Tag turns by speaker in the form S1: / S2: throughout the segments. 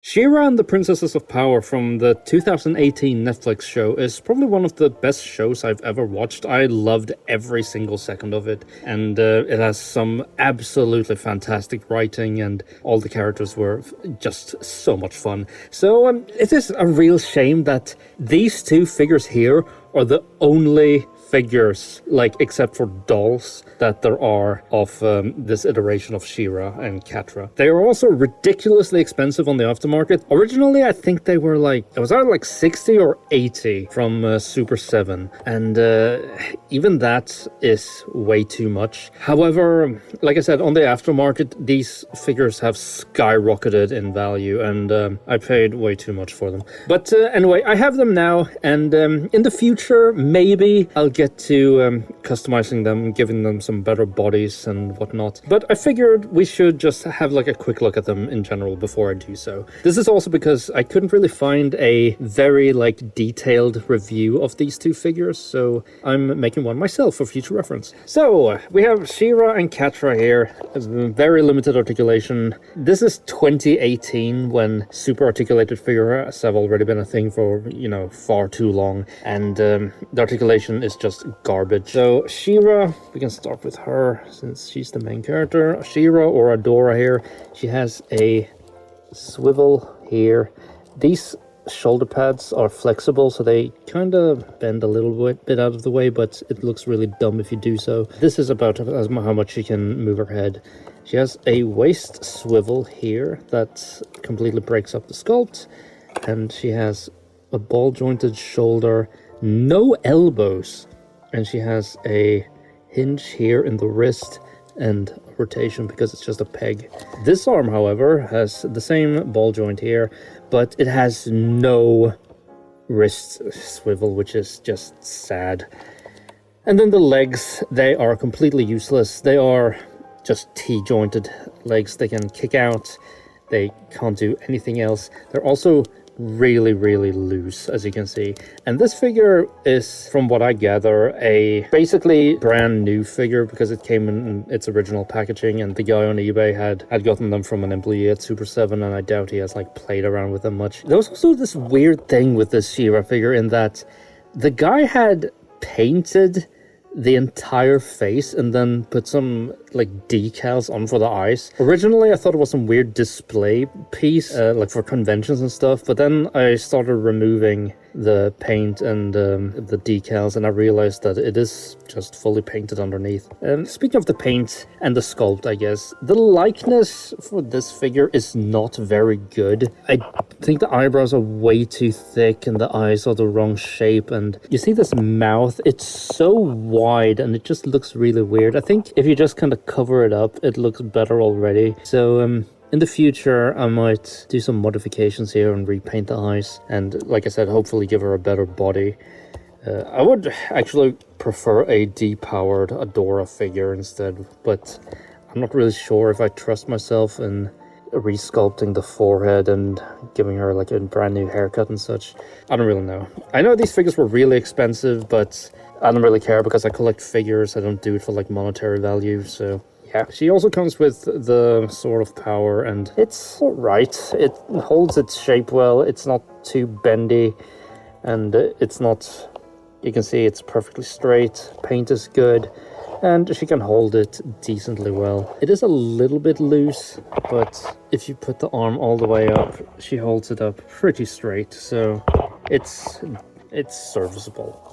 S1: She-Ra and the Princesses of Power from the 2018 Netflix show is probably one of the best shows I've ever watched. I loved every single second of it, and it has some absolutely fantastic writing, and all the characters were just so much fun. So it is a real shame that these two figures here are the only figures, like, except for dolls, that there are of this iteration of She-Ra and Catra. They are also ridiculously expensive on the aftermarket. Originally, I think they were like, it was either like 60 or 80 from Super7, and even that is way too much. However, like I said, on the aftermarket, these figures have skyrocketed in value, and I paid way too much for them. But anyway, I have them now, and in the future, maybe I'll get to customizing them, giving them some better bodies and whatnot. But I figured we should just have like a quick look at them in general before I do so. This is also because I couldn't really find a very like detailed review of these two figures, so I'm making one myself for future reference. So we have She-Ra and Catra here, very limited articulation. This is 2018 when super articulated figures have already been a thing for, you know, far too long, and the articulation is just garbage. So She-Ra, we can start with her since she's the main character. She-Ra, or Adora here, she has a swivel here. These shoulder pads are flexible, so they kind of bend a little bit out of the way, but it looks really dumb if you do so. This is about how much she can move her head. She has a waist swivel here that completely breaks up the sculpt, and she has a ball jointed shoulder, no elbows, and she has a hinge here in the wrist and a rotation because it's just a peg. This arm, however, has the same ball joint here, but it has no wrist swivel, which is just sad. And then the legs, they are completely useless. They are just T-jointed legs. They can kick out. They can't do anything else. They're also really loose, as you can see. And this figure is, from what I gather, a basically brand new figure because it came in its original packaging, and the guy on eBay had gotten them from an employee at Super7, and I doubt he has like played around with them much. There was also this weird thing with this She-Ra figure in that the guy had painted the entire face and then put some like decals on for the eyes. Originally I thought it was some weird display piece like for conventions and stuff, but then I started removing the paint and the decals, and I realized that it is just fully painted underneath. Speaking of the paint and the sculpt, I guess the likeness for this figure is not very good. I think the eyebrows are way too thick and the eyes are the wrong shape, and you see this mouth, it's so wide and it just looks really weird. I think if you just kind of cover it up, it looks better already. So in the future, I might do some modifications here and repaint the eyes, and like I said, hopefully give her a better body. I would actually prefer a depowered Adora figure instead, but I'm not really sure if I trust myself in resculpting the forehead and giving her like a brand new haircut and such. I don't really know. I know these figures were really expensive, but I don't really care because I collect figures. I don't do it for like monetary value, so yeah. She also comes with the Sword of Power, and it's alright. It holds its shape well. It's not too bendy, and it's not, you can see it's perfectly straight. Paint is good, and she can hold it decently well. It is a little bit loose, but if you put the arm all the way up, she holds it up pretty straight, so it's serviceable.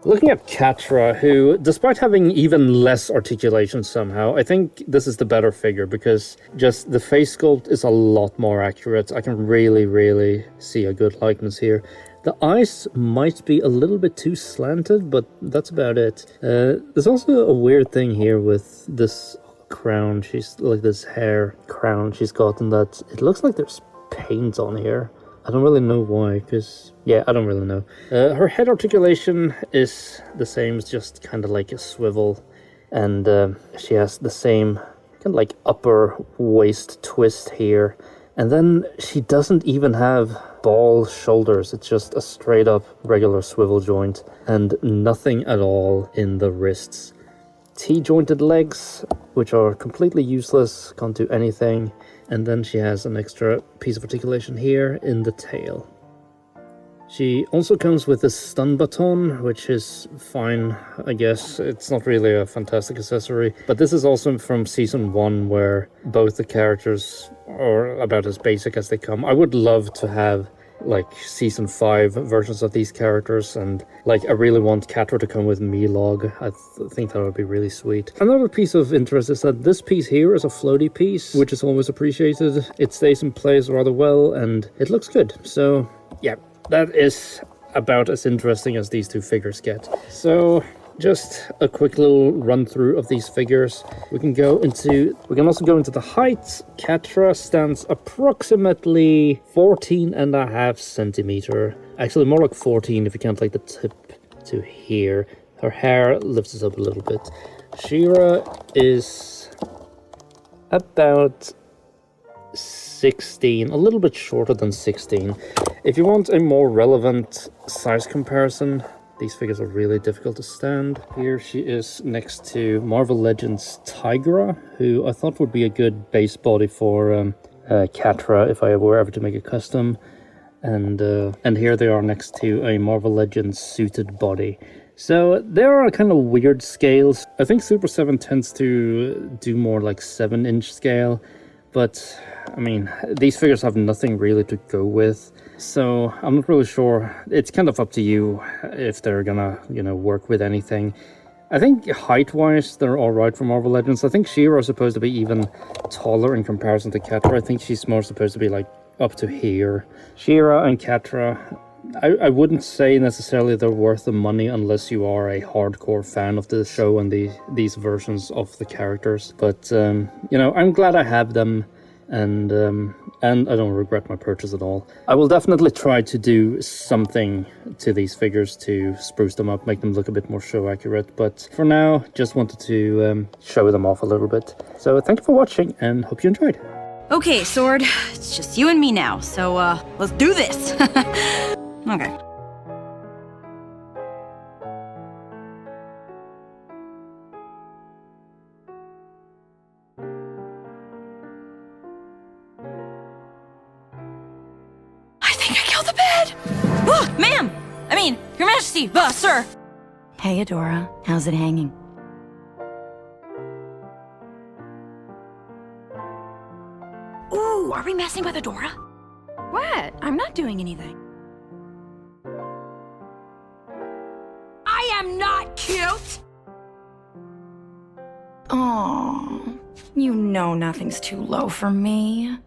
S1: Looking at Catra, who, despite having even less articulation somehow, I think this is the better figure because just the face sculpt is a lot more accurate. I can really see a good likeness here. The eyes might be a little bit too slanted, but that's about it. There's also a weird thing here with this crown. She's like this hair crown she's gotten that it looks like there's paint on here. I don't really know why, because, yeah, I don't really know. Her head articulation is the same, it's just kind of like a swivel, and she has the same kind of like upper waist twist here. And then she doesn't even have ball shoulders, it's just a straight up regular swivel joint, and nothing at all in the wrists. T-jointed legs, which are completely useless, can't do anything. And then she has an extra piece of articulation here in the tail. She also comes with a stun baton, which is fine, I guess. It's not really a fantastic accessory, but this is also from Season 1, where both the characters are about as basic as they come. I would love to have, like, Season 5 versions of these characters, and, like, I really want Catra to come with Milog. I think that would be really sweet. Another piece of interest is that this piece here is a floaty piece, which is always appreciated. It stays in place rather well, and it looks good. So, yeah. That is about as interesting as these two figures get. So, just a quick little run through of these figures. We can also go into the height. Catra stands approximately 14.5 centimeter. Actually, more like 14 if you count like the tip to here. Her hair lifts us up a little bit. She-Ra is about 16, a little bit shorter than 16. If you want a more relevant size comparison, these figures are really difficult to stand. Here she is next to Marvel Legends Tigra, who I thought would be a good base body for Catra if I were ever to make a custom. And here they are next to a Marvel Legends suited body. So there are kind of weird scales. I think Super7 tends to do more like 7-inch scale, but I mean, these figures have nothing really to go with, so I'm not really sure. It's kind of up to you if they're gonna, work with anything. I think height-wise, they're alright for Marvel Legends. I think She-Ra is supposed to be even taller in comparison to Catra. I think she's more supposed to be like up to here. She-Ra and Catra, I wouldn't say necessarily they're worth the money unless you are a hardcore fan of the show and these versions of the characters. But, I'm glad I have them. And I don't regret my purchase at all. I will definitely try to do something to these figures to spruce them up, make them look a bit more show accurate. But for now, just wanted to show them off a little bit. So thank you for watching and hope you enjoyed.
S2: Okay, Sword, it's just you and me now, so let's do this. Okay. The bed! Ma'am! I mean, Your Majesty, sir!
S3: Hey, Adora. How's it hanging?
S2: Ooh, are we messing with Adora?
S3: What? I'm not doing anything.
S2: I am not cute!
S3: Aww. You know nothing's too low for me.